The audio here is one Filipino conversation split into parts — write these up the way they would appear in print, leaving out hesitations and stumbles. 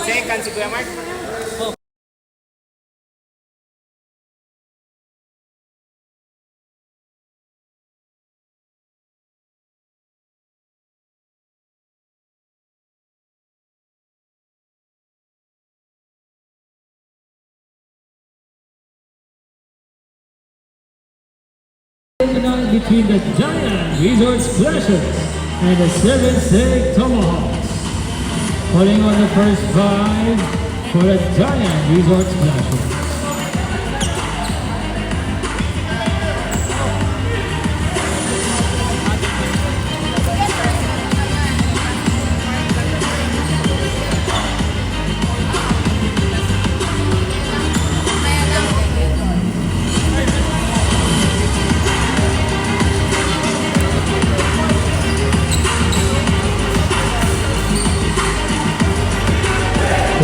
Second si Kuya Mark. Between the Giant Resort Splashers and the Seven Stake Tomahawks. Putting on the first 5 for the Giant Resort Splashers.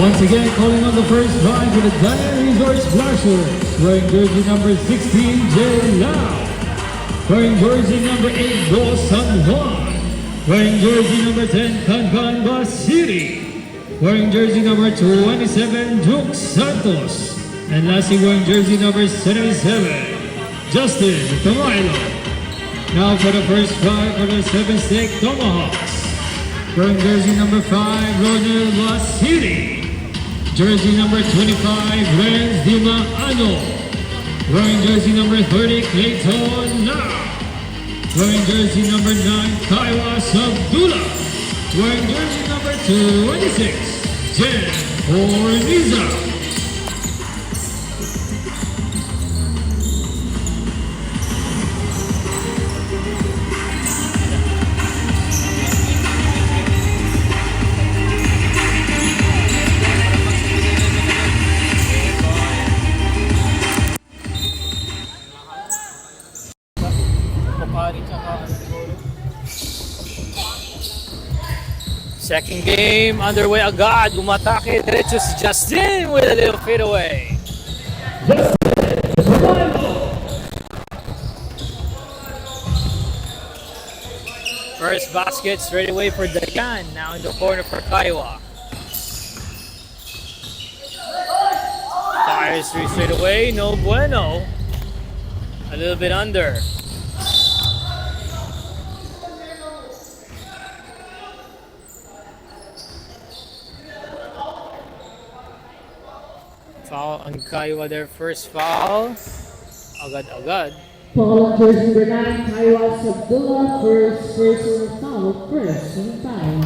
Once again, calling on the first 5 for the Giant Resort Splashers, wearing jersey number 16, Jay Lau. Wearing jersey number 8, Go San Juan. Wearing jersey number 10, Kanban Basiri. Wearing jersey number 27, Duke Santos. And lastly, wearing jersey number 77, Justin Tomailo. Now for the first 5 for the Seven Stake Tomahawks. Wearing jersey number 5, Ronald Basiri. Jersey number 25, Renz Dima Ano. Wearing jersey number 30, Clayton Na. Wearing jersey number 9, Kaiwa Sabdullah. Wearing jersey number 26, Jen Orniza. Second game underway agad. Umatake diretso si Justin with a little fadeaway. First basket straight away for Dayan. Now in the corner for Kaiwa. Fires 3 straight away. No bueno. A little bit under. Foul on Kaiwa, their first foul. Agad-agad. Foul on jersey number 9, Kaiwa Sabdullah, first personal foul, personal foul.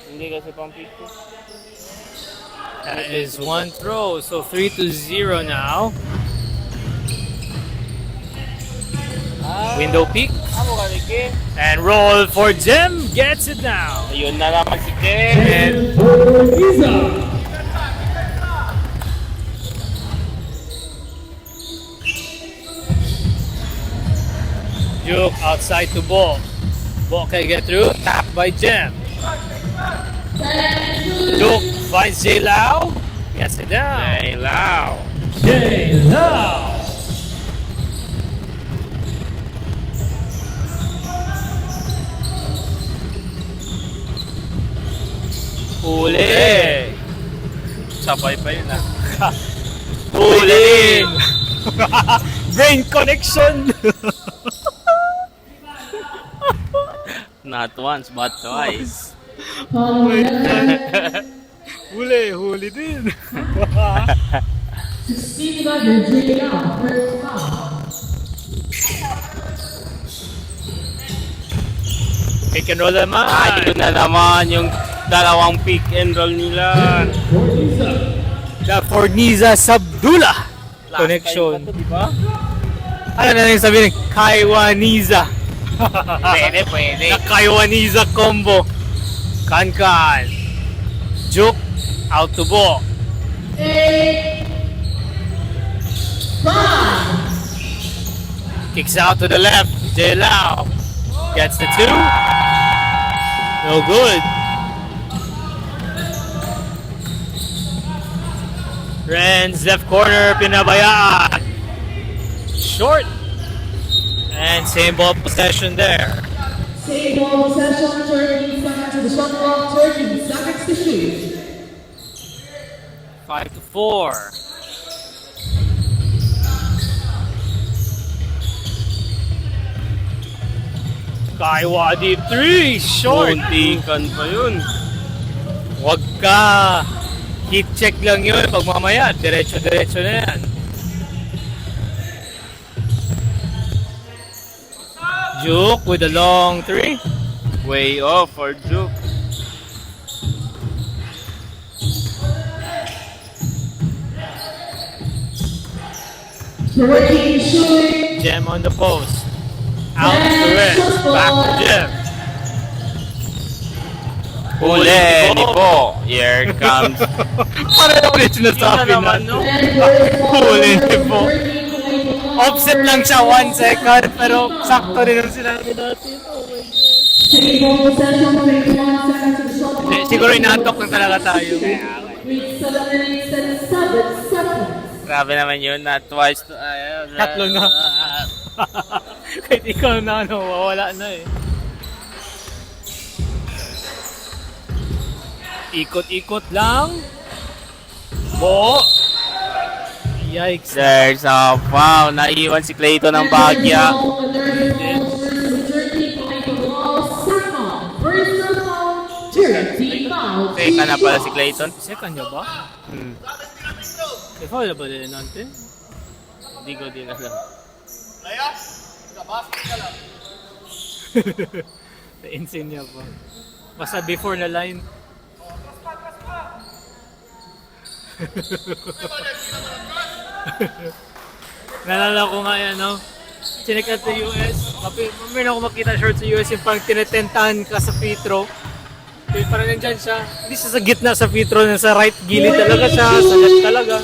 Hindi kasi pang picture. That is one throw, so 3-0 now. Window peek. Amo ka, Ricky. And roll for Jem. Gets it now. Ayun na naman si Ken. And Orniza. Duke outside to Bo. Bo can get through. Tap by Jem. Duke finds Jay Lau. Gets it down. Jay Lau. Jay Lau. Huli. Sabay pa yun ah. Huli. Brain connection. Not once, but twice. Foul on 11, Huli din. 16 under Jay Lau, first foul. Pick and roll naman. Ayun na naman yung dalawang pick and roll nila. Orniza. The Forniza Sabdullah connection. Last time pa to, di ba? Ano na yung sabihin? Kaiwaniza. Pwede. The Kaiwaniza combo. Kan. Juke. Out to Bo. 8, 5. Kicks out to the left. Jay Lau. Gets the 2. No good. Renz left corner, pinabayaan. Short. And same ball possession there. Same ball possession, Turkey, second to the shot clock, Turkey, seconds to shoot. 5-4. Kaiwa deep 3, short. Muntikan pa yun. Wag ka. Heat check lang yun. Pag mamaya, diretso-diretso na yan. Juke with a long 3. Way off for Duke. Turkey shooting. Gem on the post. Out to rest. Back to Gem. Huli ni Po. Here comes. Para ulit sinasabi naman, na. no? Huli ni Po. Offset lang siya 1 second, pero sakto rin ang sinabi natin. Same ball possession, 21 seconds to the shot clock. Siguro inaantok lang talaga tayo. With 7 minutes and 7 seconds. Grabe naman yun. Not twice. Tatlo na. Kahit ikaw na wala na eh. Ikot-ikot lang. Bo! Yikes. There's a foul. Naiwan si Clayton ng Bagya. Teka na pala si Clayton. Second niya ba? Foul na ba din natin? Hindi ko din alam. Insane niya ba? Basta before na line. Nalala ko nga yan, no? Chinek at sa US. Meron ako makita short sa US yung parang tinetentahan ka sa free throw. Parang nandyan siya. Hindi siya sa gitna sa free throw. Sa right gilid talaga siya. Sa left talaga.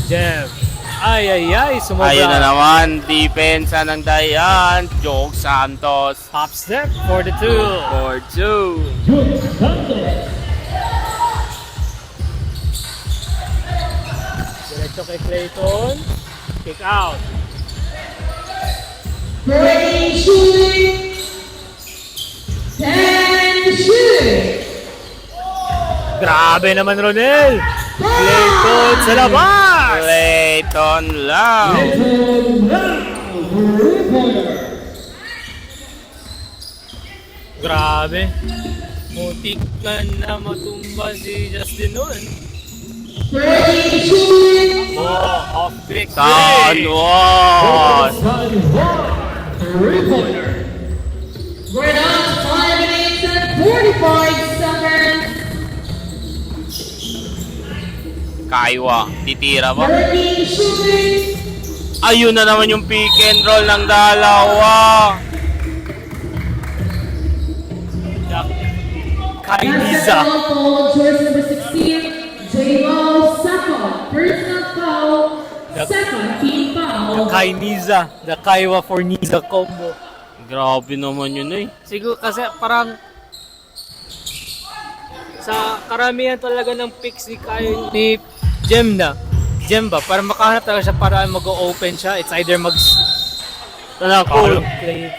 Jeff. Ay, sumobra. Ayun na naman. Depensa ng Dayan. Joke Santos. Top step for the 2. For 2. Juke Santos. Diretso kay Clayton. Kick out. Turkey shooting. 10 shooting. Grabe naman, Ronel. Clayton sa labas. Clayton lang. Clayton now, 3-pointer. Grabe. Mutik ka na matumba si Justin nun. Turkey shooting. Oh, off pick. San Juan. San Juan, 3-pointer. We're down to 5 minutes and 45 seconds. Kaiwa. Titira ba? Turkey shooting. Ayun na naman yung pick and roll ng dalawa. Kainiza. Basketball foul, jersey number 16, J-Ball, second. Personal foul, second team foul. Kainiza. The Kaiwa for Niza combo. Grabe naman yun eh. Siguro kasi parang sa karamihan talaga ng picks ni Jem ba? Para makahanap talaga siya para mag-open siya. It's either Cool.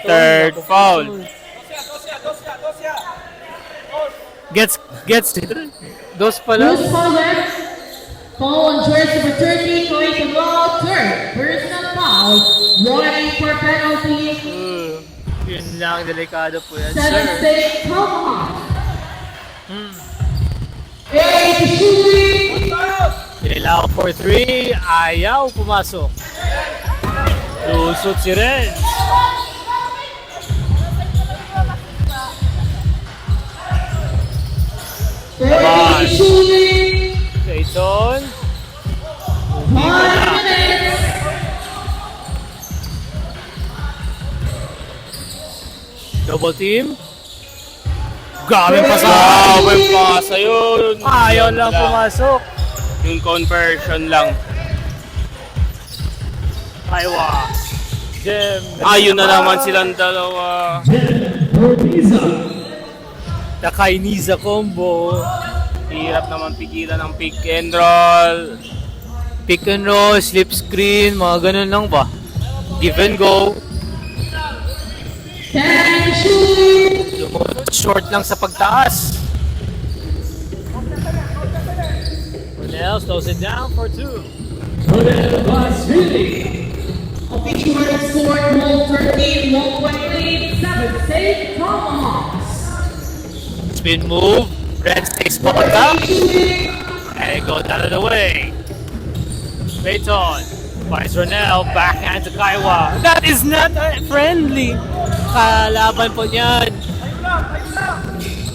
Third foul. Gets dos pala. Loose foul left. Foul on jersey number 13, Clayton Law, third. Personal foul, warning for penalty. Yun lang, delikado po yan, 7 sir. state Tomahawk. 8 shooting. Nilaw for 3, ayaw pumasok. Lusot si Renz. Shooting. Clayton. 5 minutes. Double team. Grabe pasa. Grabe pasa yun. Ayaw lang pumasok. Yung conversion lang. Kaiwa. Jem. Ayun na naman silang dalawa. Ortiza. The Kainiza combo. Hirap naman pigilan ng pick and roll. pick and roll, slip screen, mga ganun lang ba? Give and go. 10 shoot. Lumusot, short lang sa pagtaas. Cornell slows it down for 2. Rodel Basili. Official score goal 13, 1.8, 7 save Tomahawks. Spin move. Reds takes ball up. And it goes out of the way. Peyton finds Ronel. Backhand to Kaiwa. That is not friendly. Kalaban po niyan.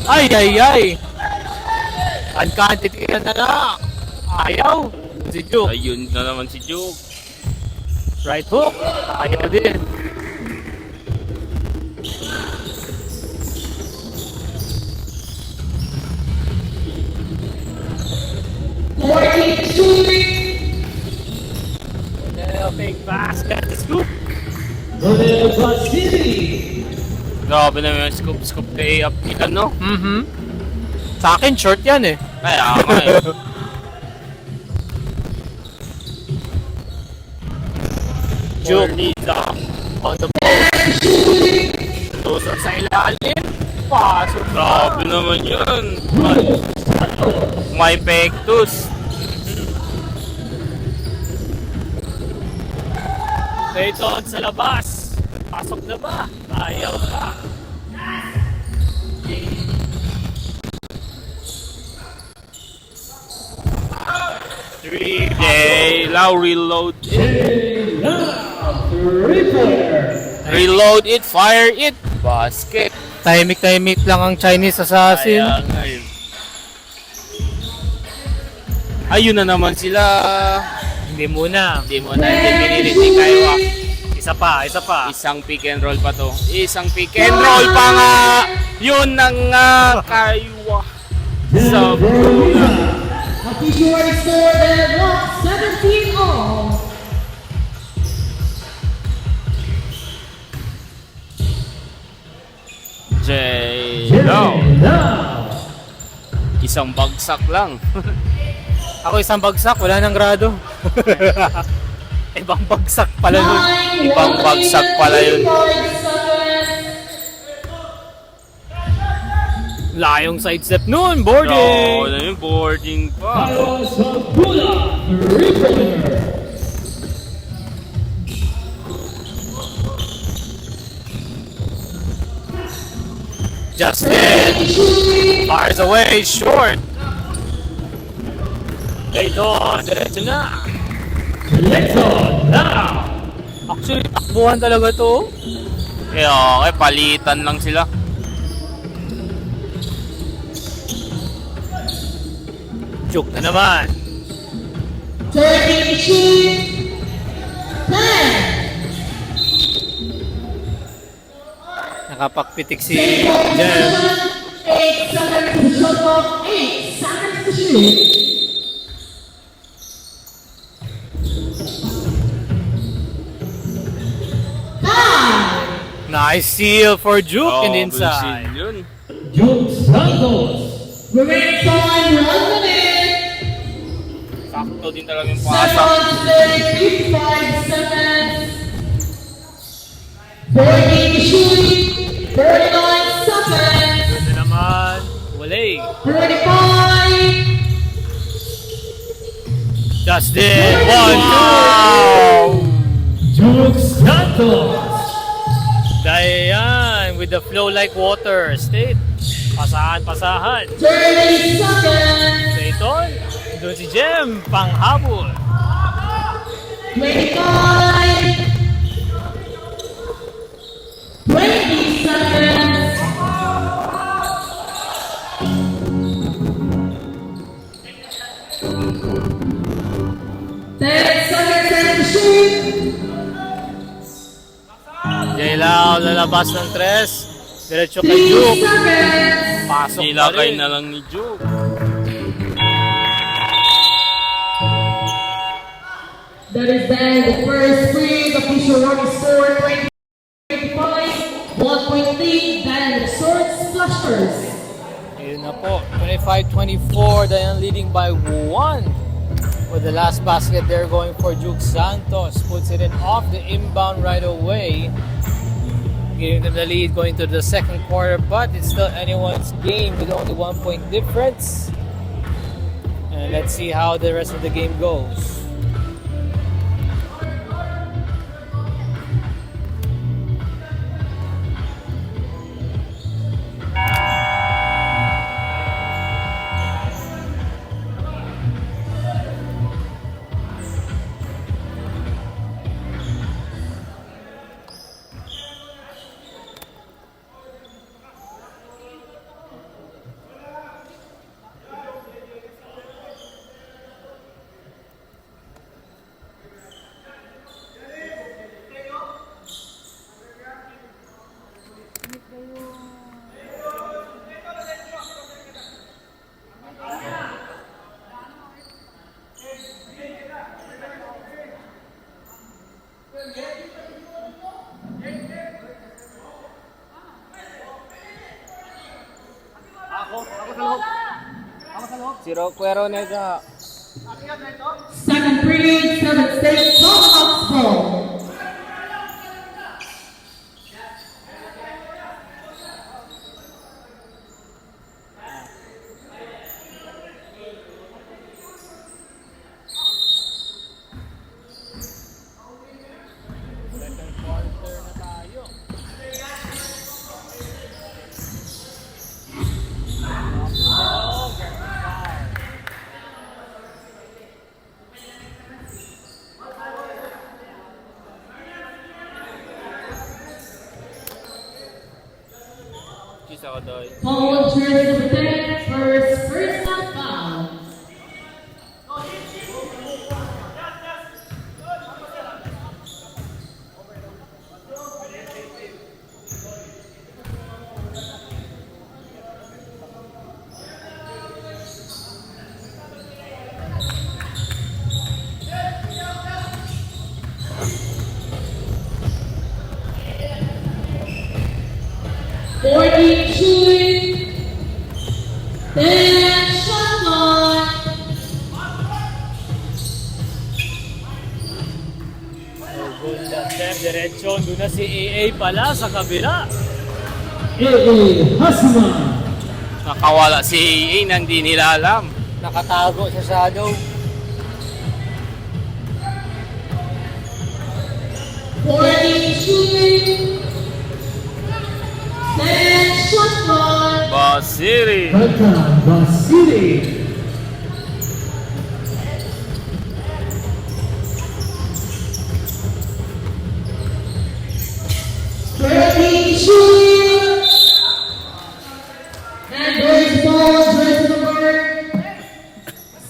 Ay, ay, ay. Titigan na lang. Ayaw. Si Juke. Ayun na naman si Juke. Right hook. Ayaw din. Ronel fake basket. Scoop. Rodel Basili. Grabe naman yung scoop kay up ano? Sa akin, short yan eh. Kaya nga eh. Juke on the ball. Tusok sa ilalim. Pasok. Grabe naman yun. May pectus. Peyton sa labas. Pasok na ba? Ayaw pa. Three. Jay Lau reload it. Reload it, fire it. Basket. Tahimik-tahimik lang ang Chinese assassin. Kaya nga yun. Ayun na naman sila. Hindi muna. Hindi mo na hindi pinilit ni Kaiwa. Isa pa. Isang pick and roll pa to. Isang pick and roll pa nga. Yun na nga Kaiwa. Sa bola. Official score that lost 17 all. Jay Lau. Isang bagsak lang. Ako isang bagsak, wala nang grado. Ibang bagsak pala nun. Ibang bagsak pala yun. Layong sidestep nun, boarding. No, na yung boarding pa. Carlos Sabula. 3-pointer. Justin fires away, short. Peyton, diretso na. Peyton now. Actually, takbuhan talaga to. Kaya okay, palitan lang sila. Juke na naman. 30 shoot. 10. Nakapagpitik si Jem. 8 seconds to shot off. 8 seconds to shoot. Nice seal for Juke in the Oh, inside. bullshit yun. Juke Santos. Remaining time 1 minute. Sakto din talaga yung pasa. 55 seconds. 14 to shoot. 39 seconds. Ganda naman. Walay. 35. Justin, 1, 2. Wow! Juke Santos. Dayan with the flow like water. State. Pasahan. 30 seconds. Peyton. Doon si Jem. Panghabol. 25. 20 seconds. to shoot. Jailaw lalabas ng tres. Diretso kay 3 Juke. seconds. Pasok pa Nilakay rin. na lang ni Juke. That is then the first free. The official running score 25. 1.3. Then the short splashers. Yun na po. 25-24. Dayan leading by 1. With the last basket, they're going for Juke Santos. Puts it in off the inbound right away. Giving them the lead going to the second quarter, but it's still anyone's game with only 1 point difference. And let's see how the rest of the game goes. Zero Cuero Nega. Second period, 7 State Tomahawks ball. Second quarter na tayo. Cheese ako doy. Foul on jersey number 10, first personal foul. Shooting, then shot clock. Good that time, diretso. Doon na si AA pala sa kabila. AA Hasman. Nakawala si AA, nandi nila alam. Nakatago sa shadow. 40 shooting, then shot clock. Basiri. Welcome, Basili. Shooting, and there's ball, jersey number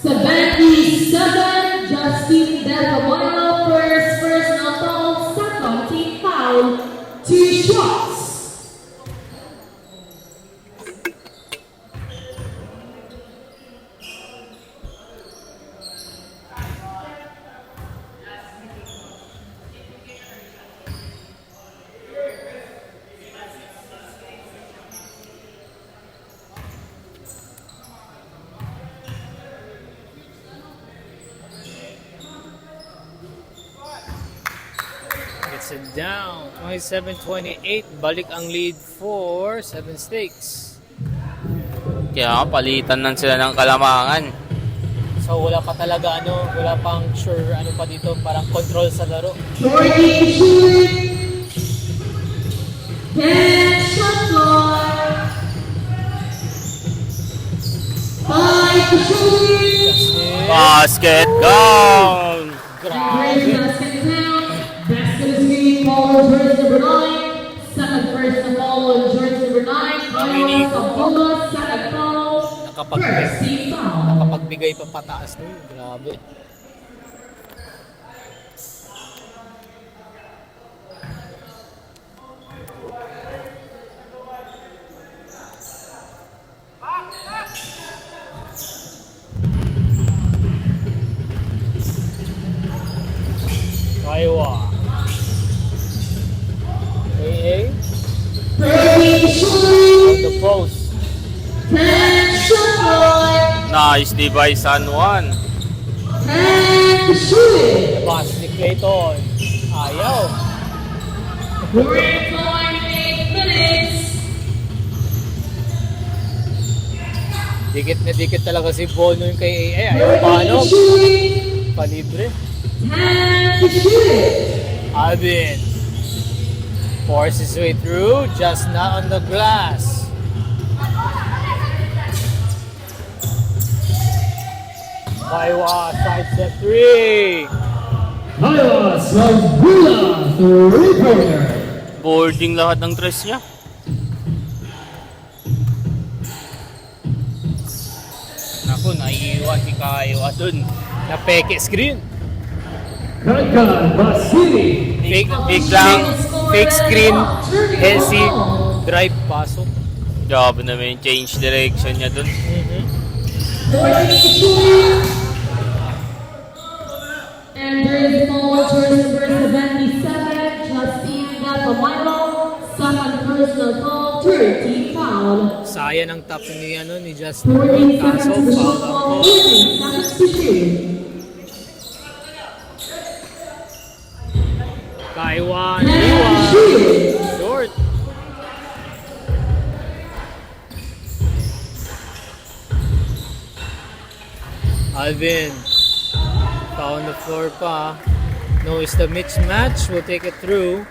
77, Justin Delgado, first personal foul, second team foul, 2 shots. Gets it down. 27-28. Balik ang lead for 7 Stakes. Kaya palitan nan sila ng kalamangan. So wala pa talaga wala pang sure pa dito, parang control sa laro. Jordan shooting, then shot clock. 5 shooting, Basket down. great basket down. Basket is being followed jersey number 9. Second person followed jersey number 9. Iowa Sabola, second foul. First team foul. Nakapagbigay pa pataas na yun. Grabe. Iowa. AA. 30 shooting, The post. 10 shot clock. Nice device San Juan. And shoot it. Pass ni Clayton. Ayaw. We're going 8 minutes. Dikit na dikit talaga si Bono yung kay AA. Ayaw paano? Shoot it. Palibre. And shoot it. Alvin. Force his way through, just not on the glass. Kaiwa, side step 3. Kaiwa Sagula, three-pointer. Boarding lahat ng tres niya. Naku, naiiwan si Kaiwa dun. Napeke screen. Kankan Basili. Fake screen, Hesi, drive, pasok. Job naman yung change direction niya dun. And there is ball towards number 77, Justine Gatamilo. Second personal foul, 13 foul. Sayang ang tap ni Justin. 14 Kaso, seconds to shot foul clock, ako. 14 seconds to shoot. Kaiwa, And Niwa. shoot. Short. Alvin. Foul on the floor pa. No, it's the mismatch. We'll take it through.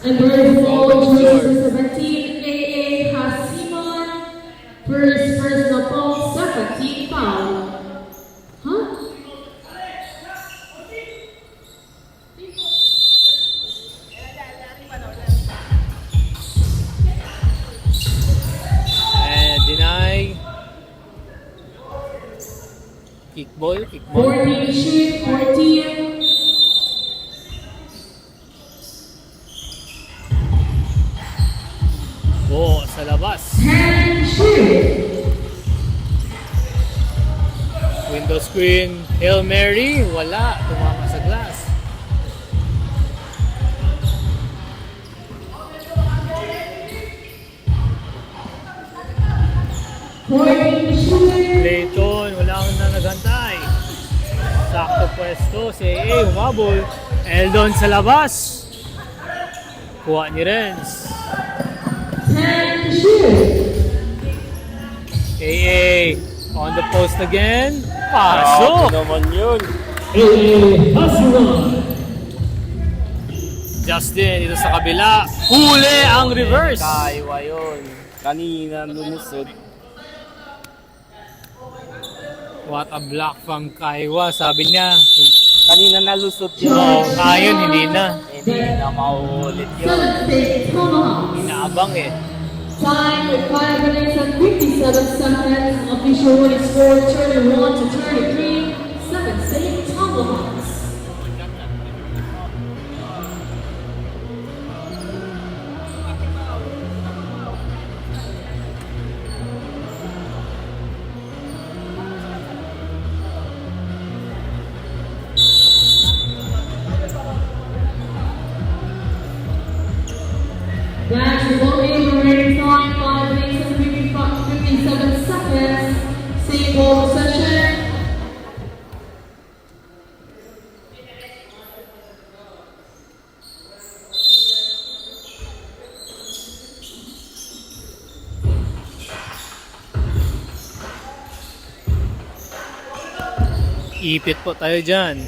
And there is ball towards number 17, AA Hasiman. First personal foul, second team foul. Huh? And deny. Kickball, kickball. 14 shoot, 14. Oh, sa labas. 10 shoot. Window screen. Hail Mary. Wala. Tumama sa glass. Clayton. Wala akong na nagantay. Sakto pwesto. Si AA. Humabol. Eldon sa labas. Kuha ni Renz. 10 shoot. AA. On the post again. Grabe Pasok. naman yun. AA Hasiwan. Justin dito sa kabila. Huli ang reverse. Kaiwa yun. Kanina lumusod. What a block from Kaiwa. Sabi niya. Kanina nalusot yun. Oh, ngayon hindi na. Hindi na mauulit yun. 7 state Tomahawks. Inaabang eh. Time with 5 minutes and 57 seconds. Official winning score 31 to 33. 7 state Tomahawks. That's the voting remaining time, 5 minutes and 57 seconds. Same ball possession. Ipit po tayo dyan.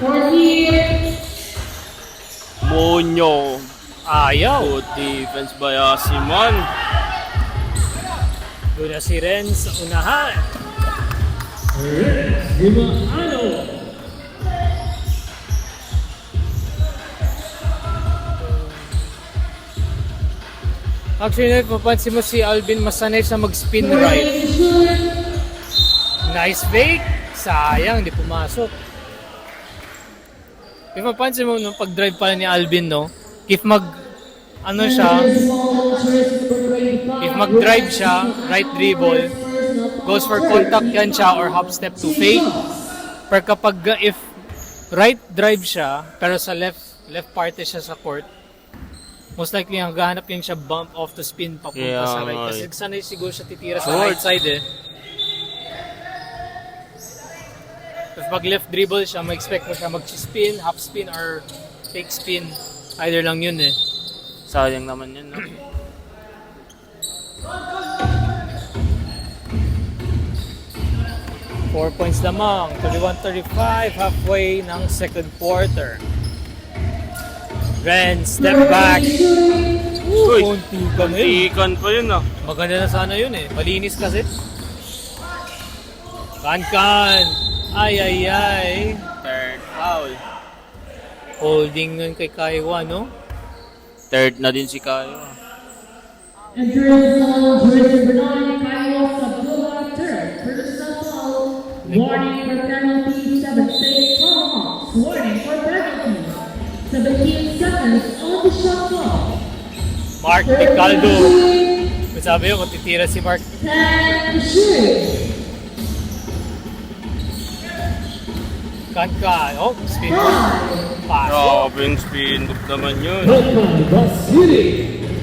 14. Monyo. Ayaw. Good defense by Asiman. Doon na si Renz sa unahan. Dimaano. Actually, napapansin mo si Alvin masanay sa mag-spin right. Nice fake. Sayang, di pumasok. If mapansin mo nung pag-drive pala ni Alvin, no? If mag-drive siya, right dribble, goes for contact yan siya or hop step to fake. Pero kapag if right drive siya, pero sa left party siya sa court, most likely ang gahanap yan siya bump off to spin papunta Yeah, sa right. nga Kasi eh. sanay siguro siya titira sa Short. right side eh. If pag left dribble siya, ma-expect mo siya mag-spin, half spin, or fake spin. Either lang yun eh. Sayang naman yun, no? Four points lamang, 31-35, halfway ng second quarter. Ren, step back. Uy, Konti ka na yun. ikan pa yun, no? Maganda na sana yun eh. Malinis kasi. Kan. Ay. Third foul. Holding nun kay Kaiwa, no? Third na din si Kayo. Entering zone, jersey number 9, Kyle Sabula, third. Personal foul. Warning for penalty, 7 state Tomahawks. Warning for penalty. 17 seconds on the shot clock. Mark Picaldo. Kung sabi yun, kung titira si Mark. 10 shoot. Kan. Oh, spin mo. Paso. Grabe yung spin move naman yun. Kankan Basiri.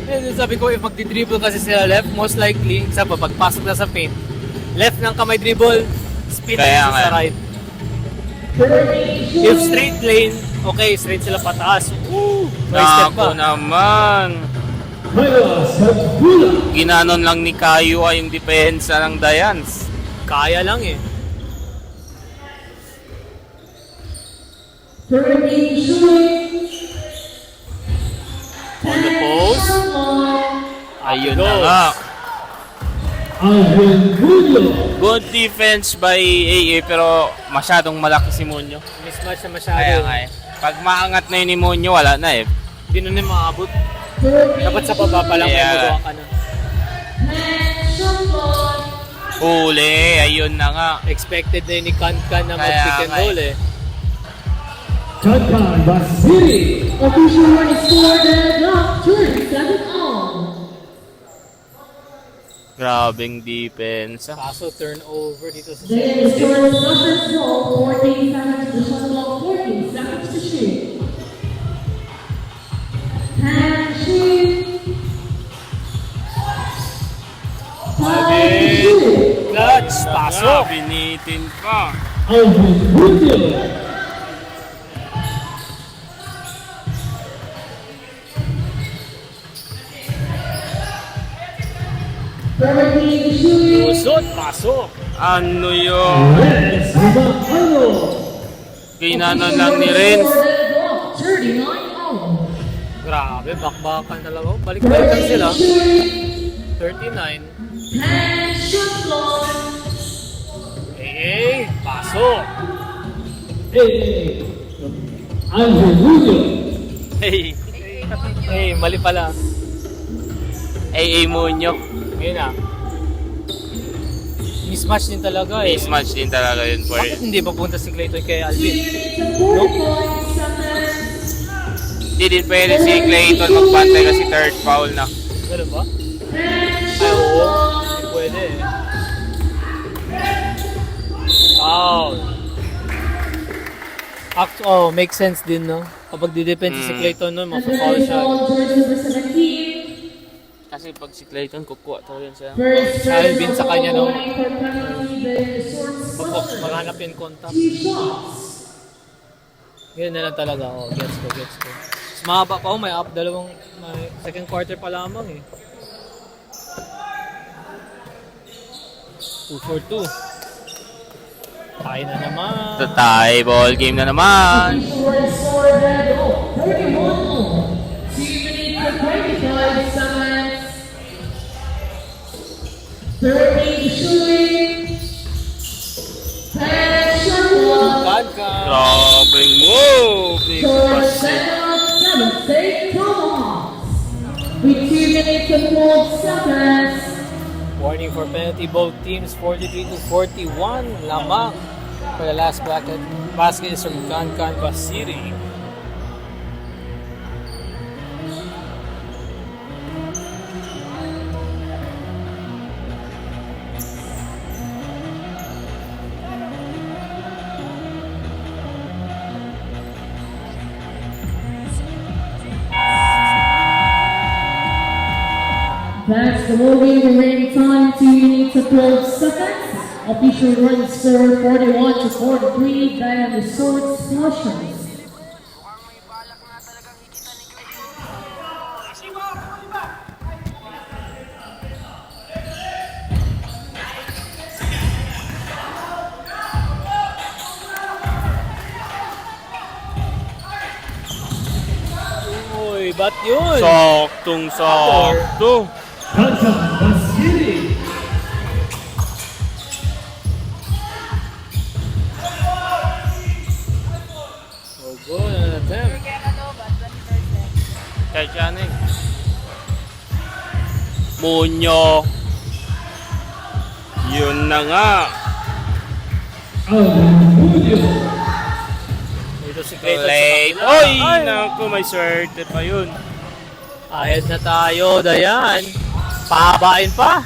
Eh, sabi ko, if magdi-dribble kasi sila left, most likely, isa pa, pagpasok na sa paint, left ng kamay dribble, spin Kaya na nga. sa right. If straight lane, okay, straight sila pataas. May step Nako pa. naman. Kaya Sabula. Ginanon lang ni Kayo yung depensa ng Giants. Kaya lang eh. 13 shooting. On the post. Ayun na nga. Alvin Munoz. Good defense by AA pero masyadong malaki si Munyo. Mismatch na masyado. Kaya nga eh. Pag maangat na yun ni Munyo, wala na eh. Hindi na nila maabot. Dapat sa baba pa lang may Yeah. magawa ka na. Huli, ayun na nga. Expected na yun ni Kan na Kaya mag-pick and nga roll eh. Kankan Basiri. Official running score that up, turn 7 on. Grabing depensa. Kaso turnover dito sa Then the score is Buffers ball, 14 seconds to shot clock, 14 seconds to shoot. And shoot. 5 to shoot. clutch. Pasok. Binitin pa. Alvin Munoz. Lusot. Pasok. Ano yun? Renz Navarro. Ginanon lang ni Renz. 39 all. Grabe, bakbakan talaga. Balik-balikan sila. 39. And shot clock. Pasok. Alvin Munoz. Hey, Mali pala. AA Munyo. Ngayon na. Mismatch din talaga eh. Mismatch din talaga yun for Bakit hindi papunta si Clayton kay Alvin? It's a 40 seconds. Hindi din pwede si Clayton magpantay kasi third foul na. Ganun ba? And Ay, shot oo. clock. Hindi pwede eh. Foul. Makes sense din, no? Kapag didepensa si Clayton nun, mapafoul siya. Jersey number 17. Kasi pag si Clayton, kukuha talaga siya. First Alvin sa kanya, no? warning for penalty, then the short stop. Maghanap yung contact. 2 shots. Ganyan na lang talaga. Oh, gets ko. Mas mahaba pa may up. May second quarter pa lamang eh. 2 for 2. Tayo na naman. Tatay, ball game na naman. Short score that goal. 31 all. 2 minutes and 25 seconds. 30 shooting. And shot clock. Kanka. Grabing move. Score 7 State Tomahawks. With 2 minutes and 12 seconds. Warning for penalty both teams. 43-41 lamang. For the last basket is from Kankan Basiri. That's the movie. Remaining time 2 minutes and 12 seconds. Official run score 41 to 43. Diamond Resorts Flushers. Uy, ba't yun? Saktong sakto. Kansas City. Oh, go na attempt. Kahit yan eh. Munyo. Yun na nga. Almudio. Ito si Clayton sa Late. kabila. Oy, naku, may swerte pa yun. Ahead na tayo, Dayan. Pahabain pa.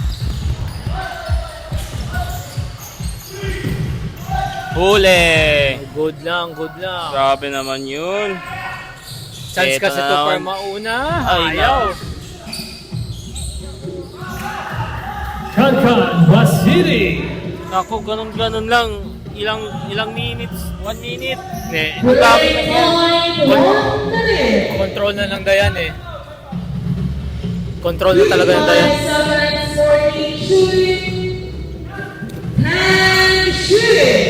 Huli. Good lang, good lang. Grabe naman yun. Chance Eto kasi na to naman. for mauna. Ay, Ayaw. Kansas City. Naku, ganun-ganun lang. Ilang minutes? 1 minute? Ne, Ang dami na yan. Time 1 minute. control na lang Dayan eh. Control na talaga yung Dayan. 5 seconds for each shooting. And shooting.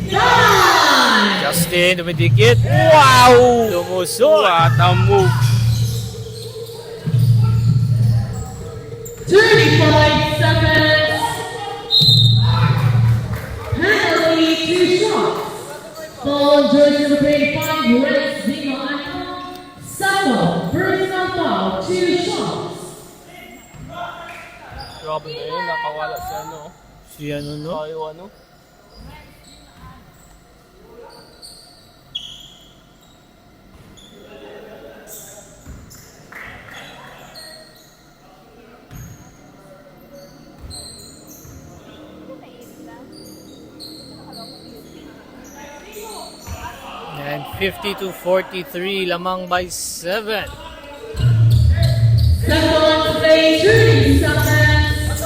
Time. Justin, dumidikit. Wow! Lumusot. What a move! 35 seconds. Penalty 2 shots. Foul jersey number 25, Rex Zima Ano. Sako, personal foul, 2 shots. Grabe na yun, nakawala si ano. Si ano no? Tayo ano. And 50 to 43, lamang by 7. Second play, 30 seconds.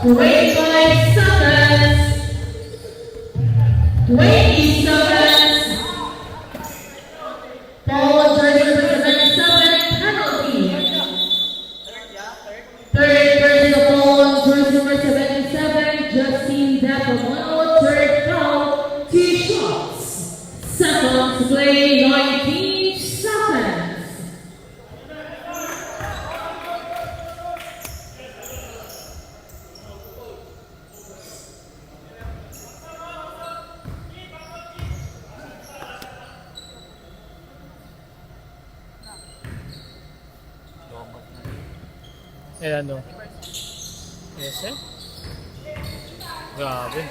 25 seconds. 20 seconds. Foul jersey number 77, penalty. Third person of foul, jersey number 77, Justine Dapamano, third foul, 2 shots. Seconds play, 19 seconds. Eh ano? Yes eh? Grabe.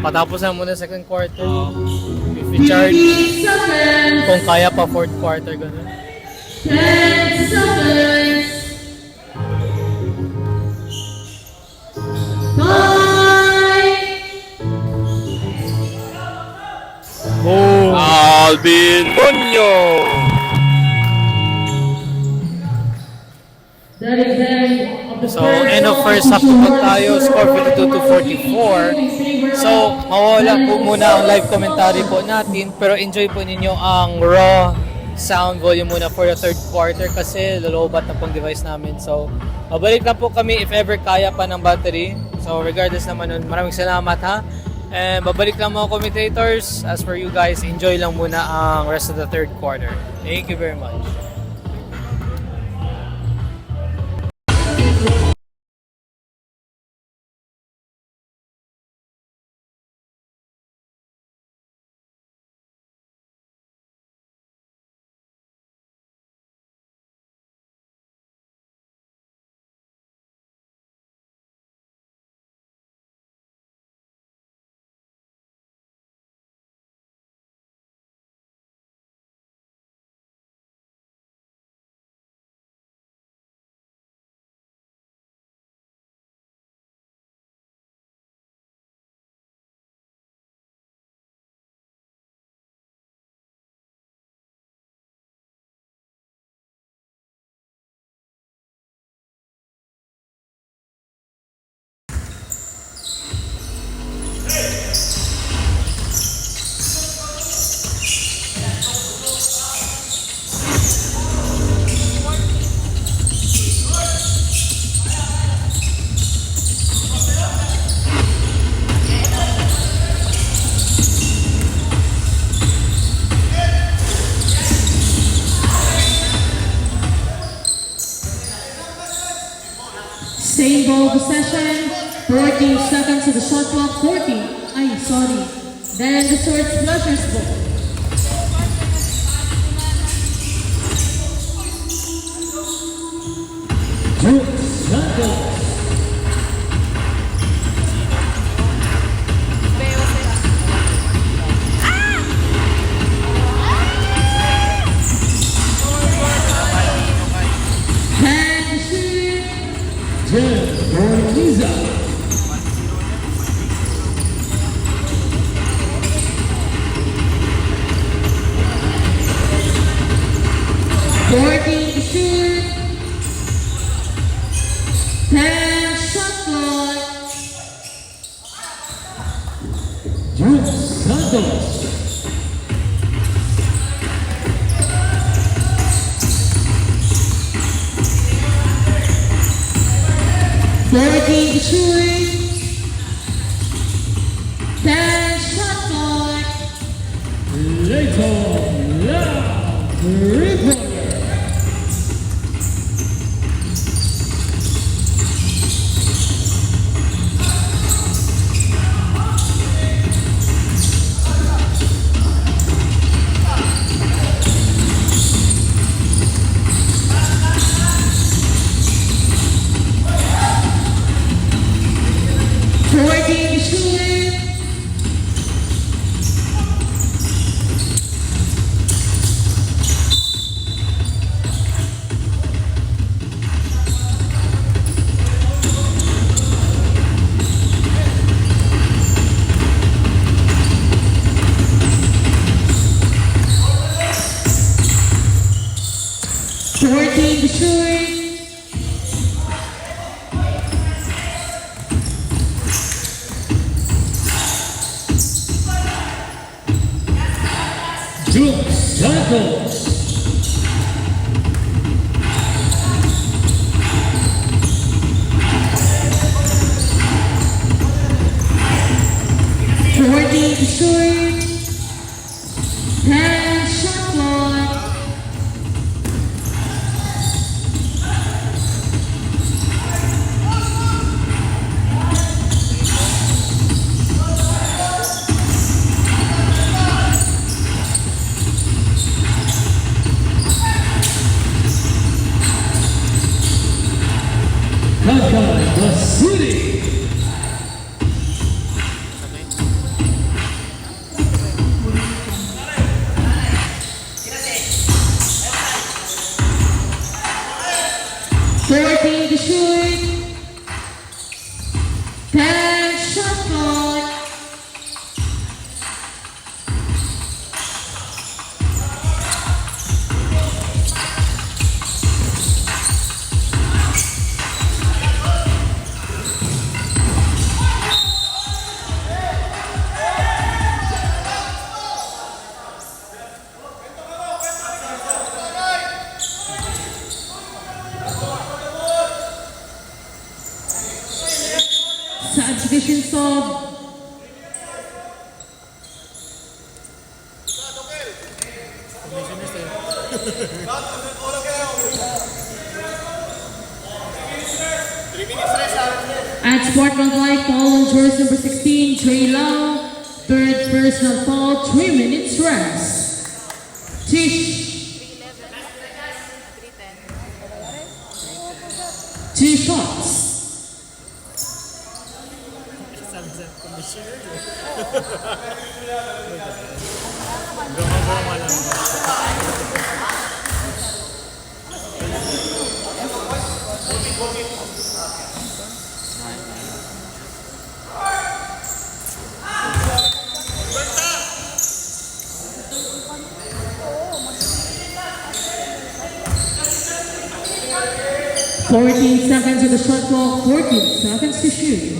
Patapos na muna second quarter. If we charge, 50 seconds. kung kaya pa fourth quarter, gano'n. 10 seconds. 5. Boom! Alvin Munyo! That is the end of the So, end of first half po tayo, score 52 to 44. So, mawala po muna ang live commentary po natin, pero enjoy po ninyo ang raw sound volume muna for the third quarter kasi lolobat na pong device namin. So, mabalik na po kami if ever kaya pa ng battery. So, regardless naman nun, maraming salamat ha. And babalik lang mga commentators. As for you guys, enjoy lang muna ang rest of the third quarter. Thank you very much. Same ball possession, 14 seconds to the shot clock, 40. Ay, sorry. Then the Swords Blushers ball. Brooks Santos. And shoot. Jen Ortiza. Fourteen to shoot. 10 shot clock. Brooks Santos. Fourteen to shoot. 10 shot clock. Leighton Lau. Three-pointer. Fourteen to shoot. Fourteen to shoot. Brooks Santos. Fourteen to shoot. 10 shot clock. Kansai Basudi. Fourteen to shoot. 10 shot clock. Subdivision solved. At Sportman Life, foul on jersey number 16, Trey Lau. Third personal foul, 3 minutes rest. Tish. 2 shots. Fourteen seconds of the shot clock, 14 seconds to shoot.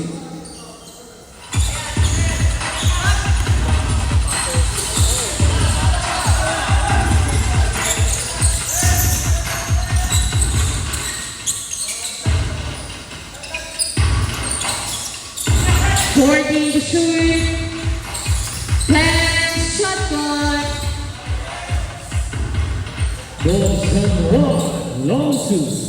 Fourteen to shoot. 10 shot clock. Boston Rock. Lawsuits.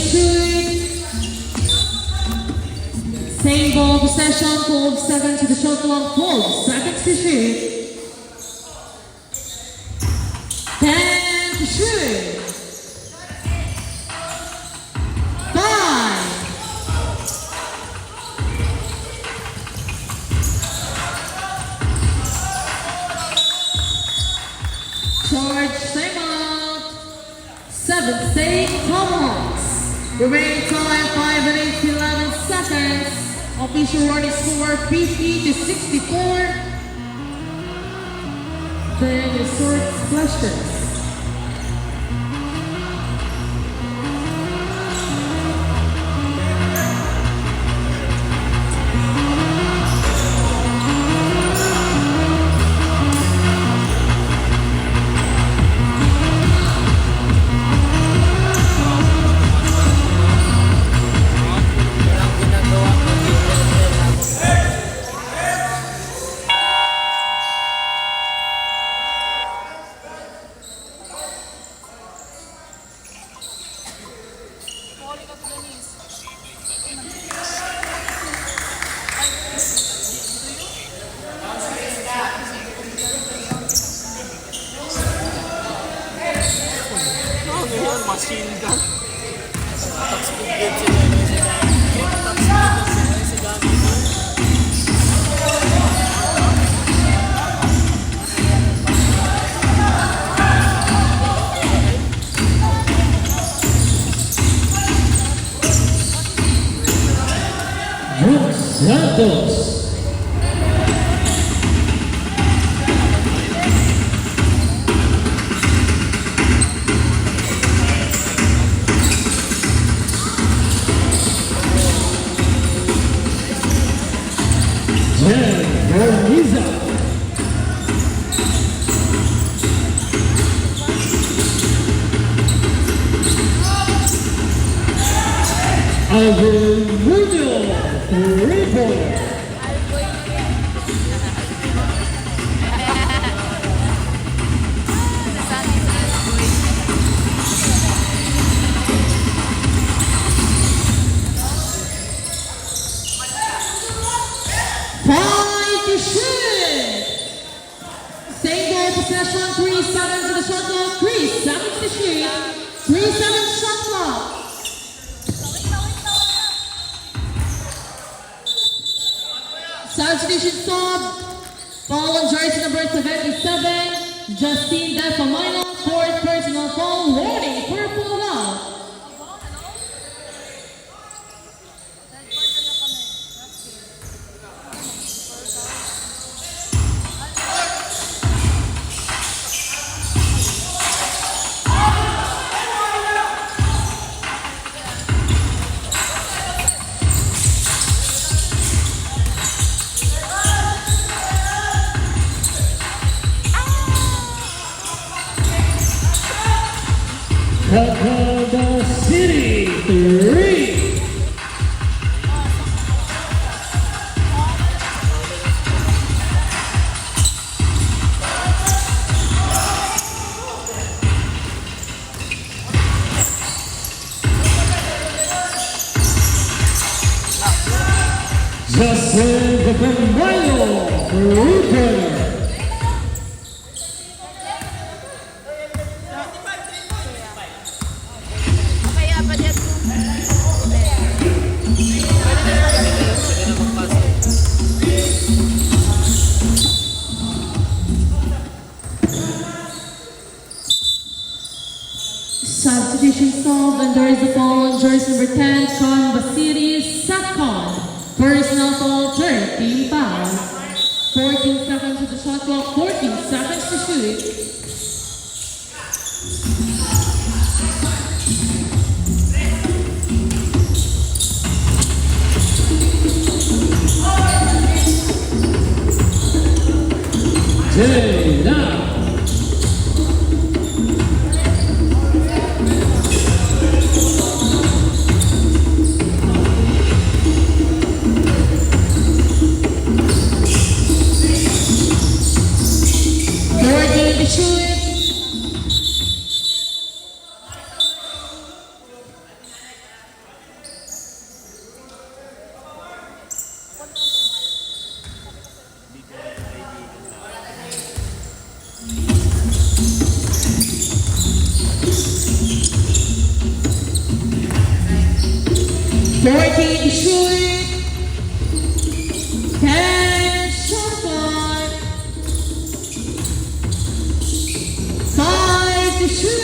shoot. Same ball possession, 12-7 to the shot clock, 12 seconds to shoot. 10 to shoot. 5. Charge timeout. 7 save Tomahawks. Remaining time 5 minutes 11 seconds. Official running score 50 to 64. Then the sword splashes. Machine gun. Brooks Santos. Jen Berniza. Alvin Munoz, three-pointer. Same ball possession, 3-7 to the shot clock, 3 seconds to shoot, 3-7 shot clock. Substitution stop, foul on jersey number 77, Justine Defamino, fourth personal foul, warning, purple now. Oklahoma City, 3. Justin Defamino, three-pointer. Substitution solved, and there is a foul on jersey number 10, Con Basiri Sakon. Personal foul, third team foul. 14 seconds to the shot clock, 14 seconds to shoot. Jay now. 14 to shoot. 10 shot clock. 5 to shoot.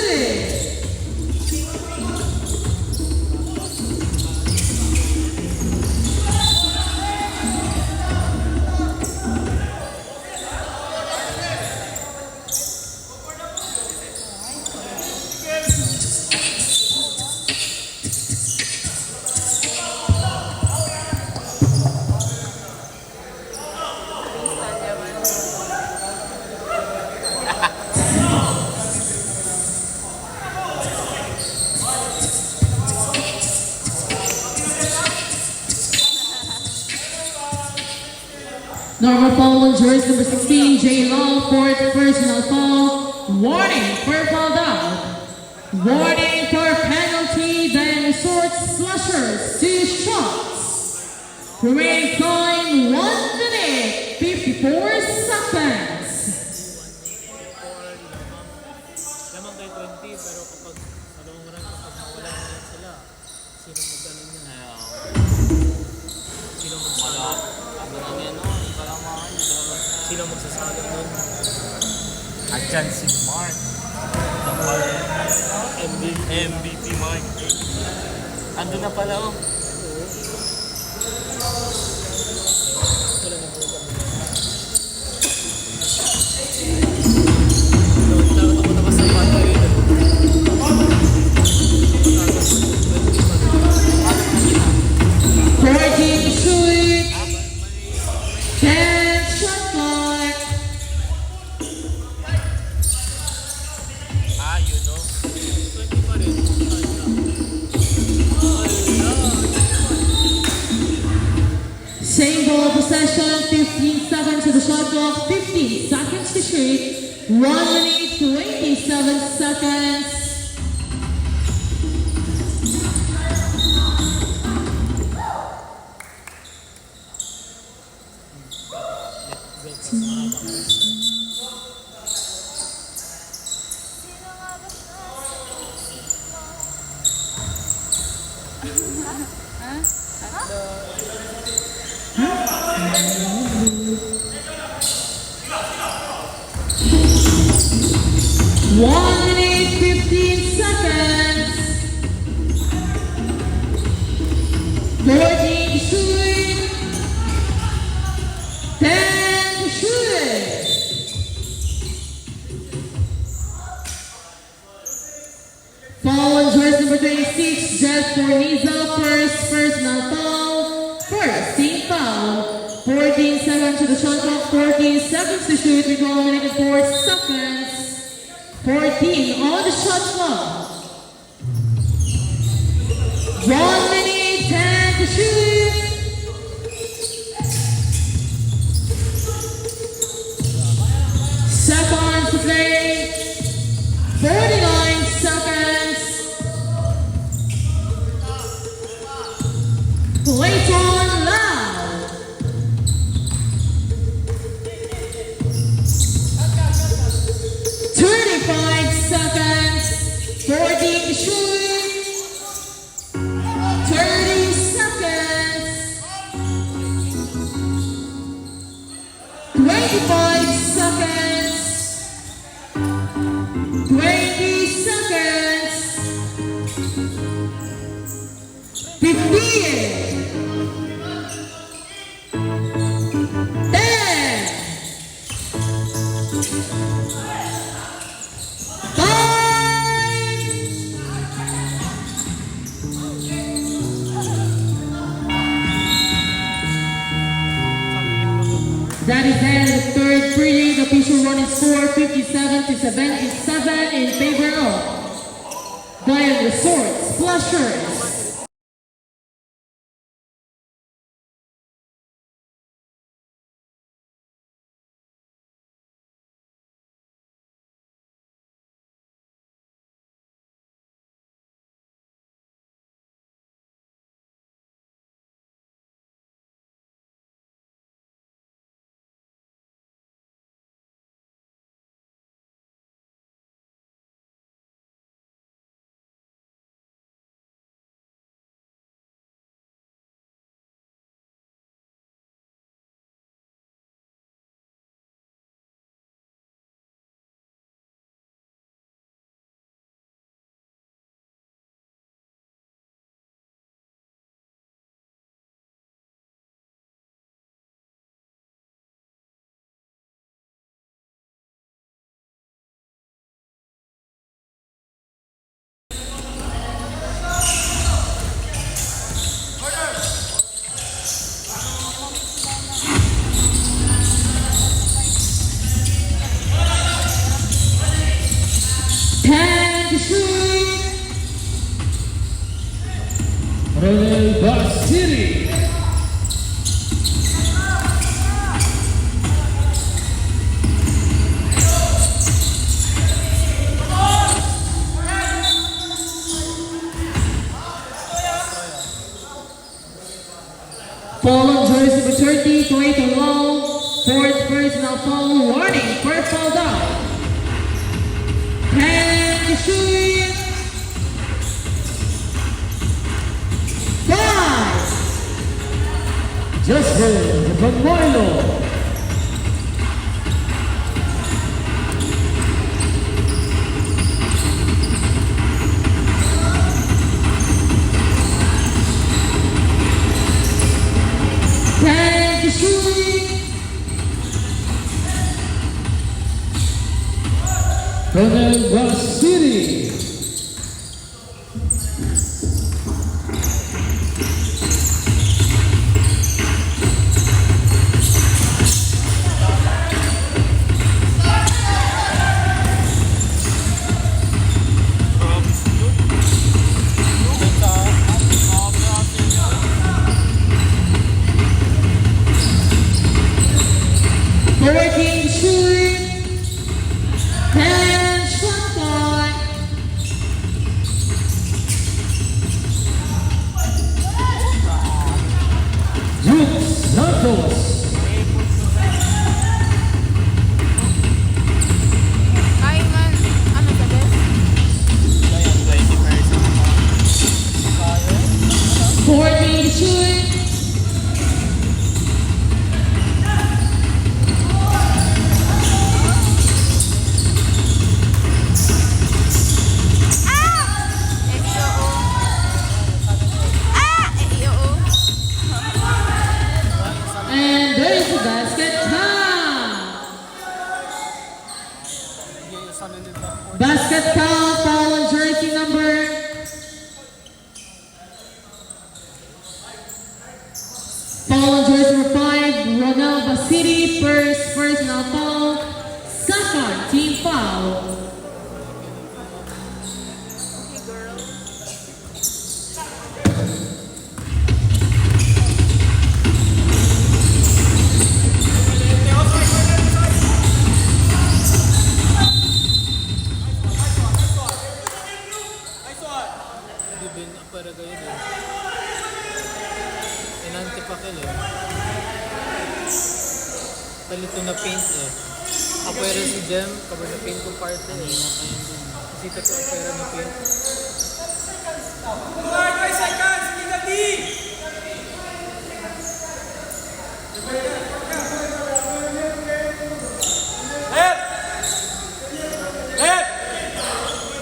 Normal foul on jersey number 16, J. Law, fourth personal foul. Warning for foul out. Warning for penalty, then resorts slushers, 2 shots. Remaining time 1 minute, 54 seconds. Lamang kay 20, pero kapag sa long run, kapag nawala na yan sila, sino mag-ano niya? Sino magsasalo? Sino magsasalo nun? Andyan si Mark. MVP Mark. Ando na pala oh. Tapos sa bata yun. 14 shoot. 10 shot clock. You know. 20 pa rin. Same ball possession, 15 seconds to the shot clock, 15 seconds to shoot, 1 minute 27 seconds. One minute, 15 seconds. 14 to shoot. 10 to shoot. Foul on jersey number 26, Jeff Forniza, first personal foul. First team foul. 14 seconds to the shot clock, 14 seconds to shoot, with 1 minute and 4 seconds. 14 on the shot clock. 1 minute 10 to shoot. Seconds to play. 49 seconds. Clayton Loud. 25 seconds. 14 to shoot. 30 seconds. 25 seconds. 20 seconds. 15. 10. 5. That is the end of the third period. The official running score 57 to 77 in favor of Diane Resort Splashers. 10 to shoot. Ronel Basiri. Foul on jersey number 30, Toyota Low. Fourth personal foul. Warning, first foul down. 10 to shoot. 5. Justin Pamuelo. Ten to shoot. Ronel Basiri. Fourteen to shoot. 10 shot clock. Luke Santos. Ay, man. Ano ka, Bes? 14 to shoot. Eh, iyo, oh. Eh, iyo, oh. And there is the basket count. Basket count, foul on jersey number. Foul on jersey number 5, Ronel Basiri, first personal foul. Second team foul. Okay, girl. Bibin ang para gayon eh. Inantipakil eh. Palito na paint eh. Apwera si Jem, cover na paint kong parte eh. Sita ko apwera na paint.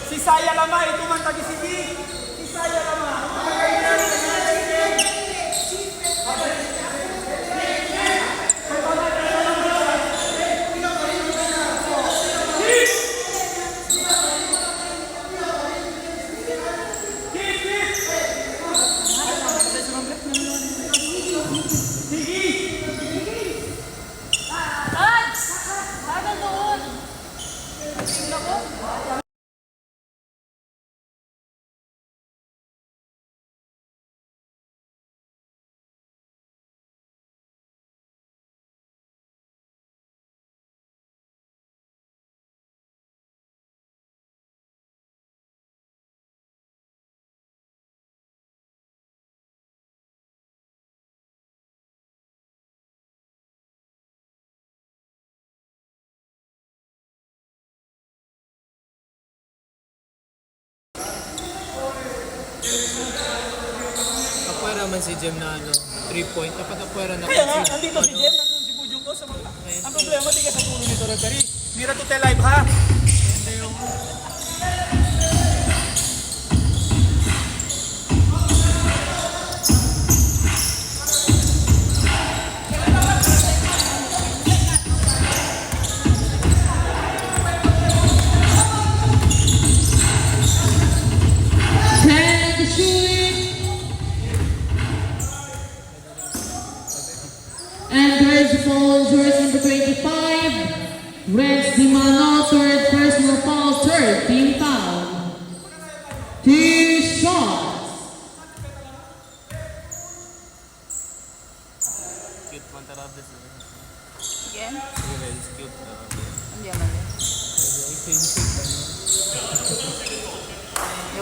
Si Saya lama itu man tagi sini. Si Saya lama. Apwera man si Jem na ano, 3-point. Dapat apwera na Kaya nga, concede. nandito si Jem, nandun si Bujong ko. Ang problema, di ka sa puno nito, referee. Mira to tell live, ha? Ten to shoot. And there is the foul on jersey number 25. Rex Dimano, third personal foul, third team foul. Yung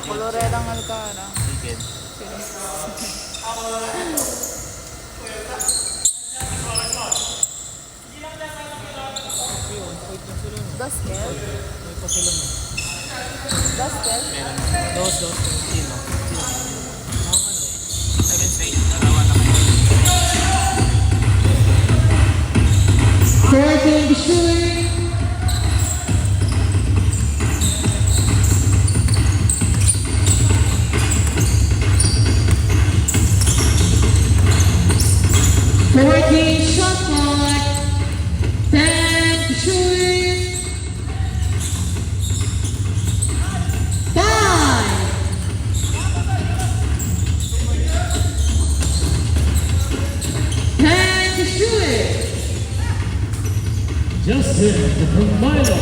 Colorado Alcara. Basket? Basket? Seven state, dalawa na kayo. 14 shooting. Fourteen shot clock. 10 shooting. 5. Justin from Milo.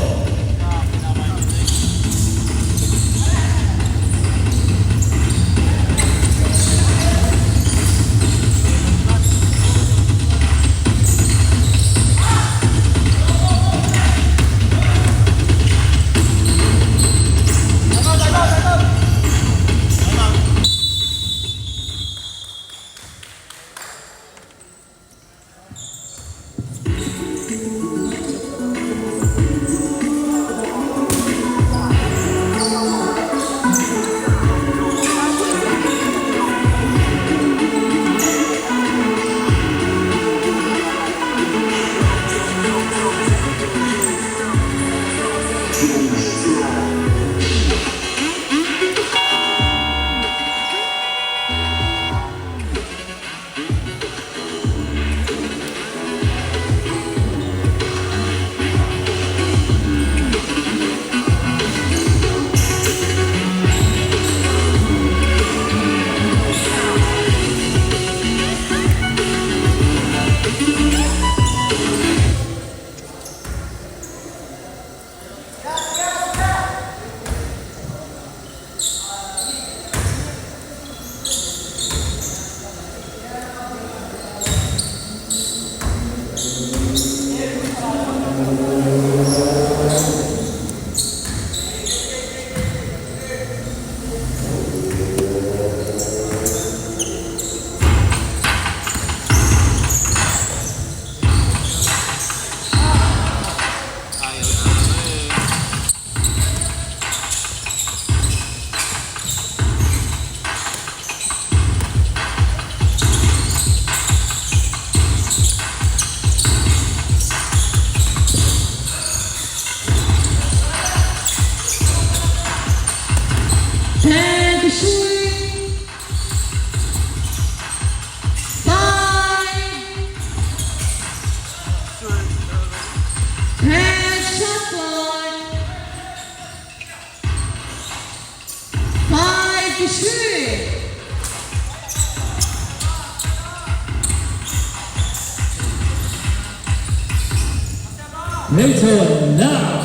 Later now.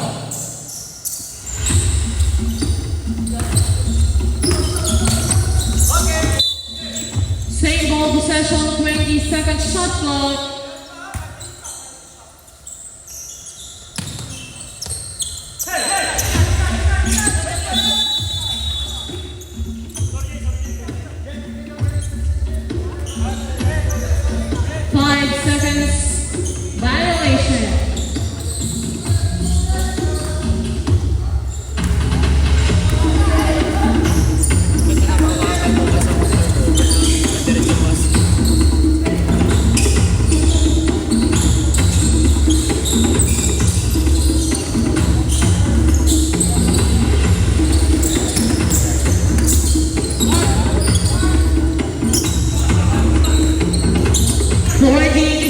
Same ball possession, 20-second shot clock. Violation. For the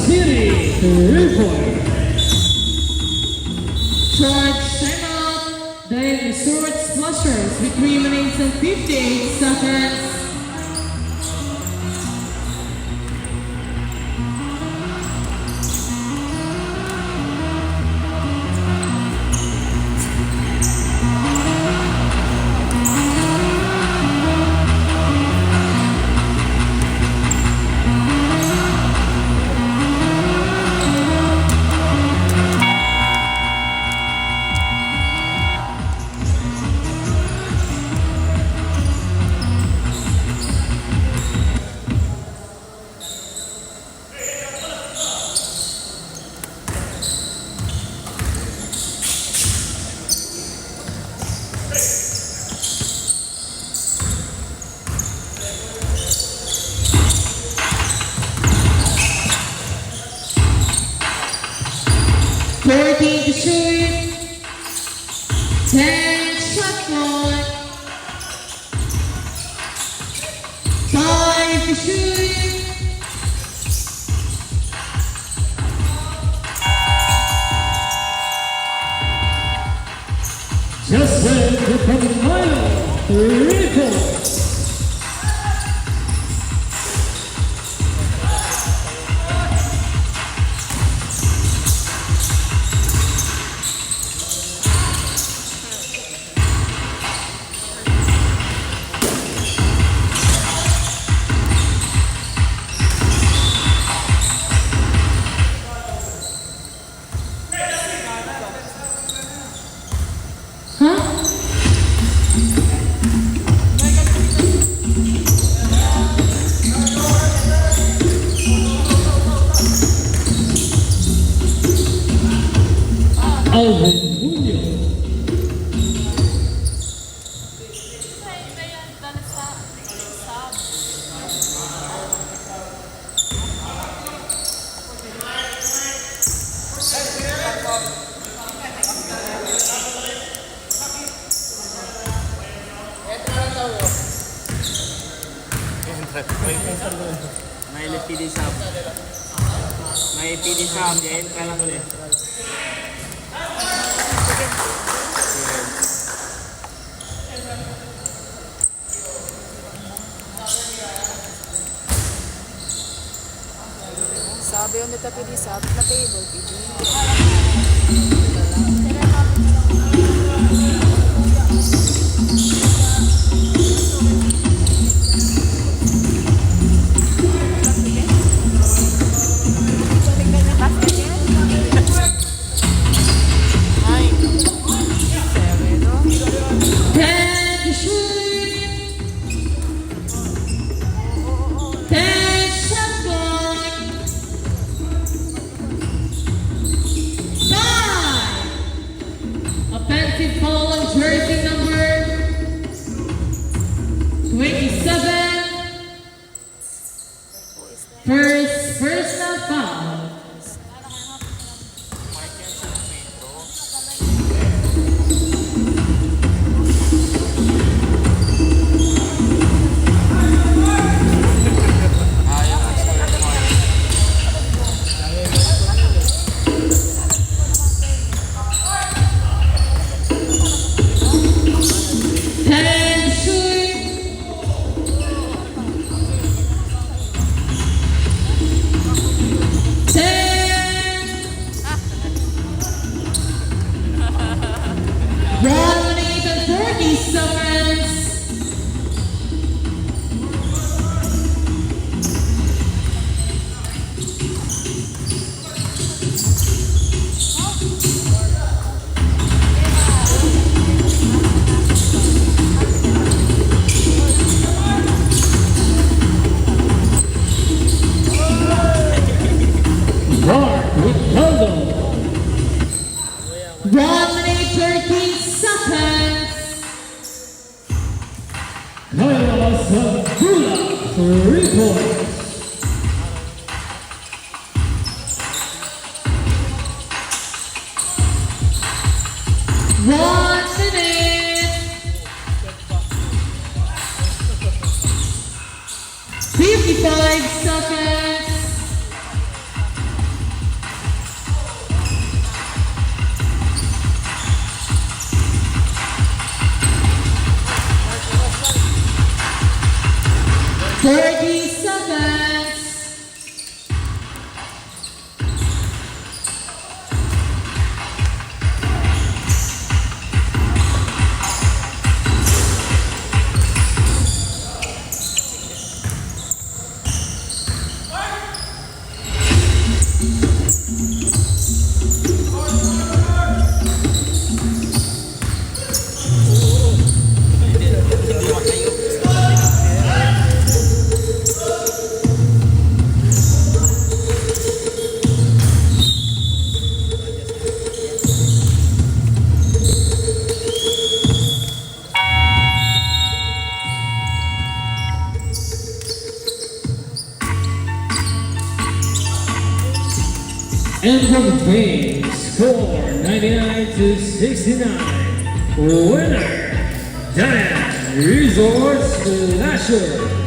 City 3-point. Charge timeout. Dinosaurs Flushers with 3 minutes and 58 seconds. Fourteen to shoot. 10 shot clock. 5 to shoot. Just said the final 3 points. Huh? Alvin Munoz. May PD shop. May PD shop. Yan, kailan ulit. Sabi yung nito pili sa na table, pili. Offensive foul on jersey number 27. First personal foul. Mark Ricardo. 1 minute 13 seconds. Kyle Sabula, 3 points. One minute. 55 seconds. 30 seconds. End of the game, score 99-69. Winner, Diane Resort Slasher.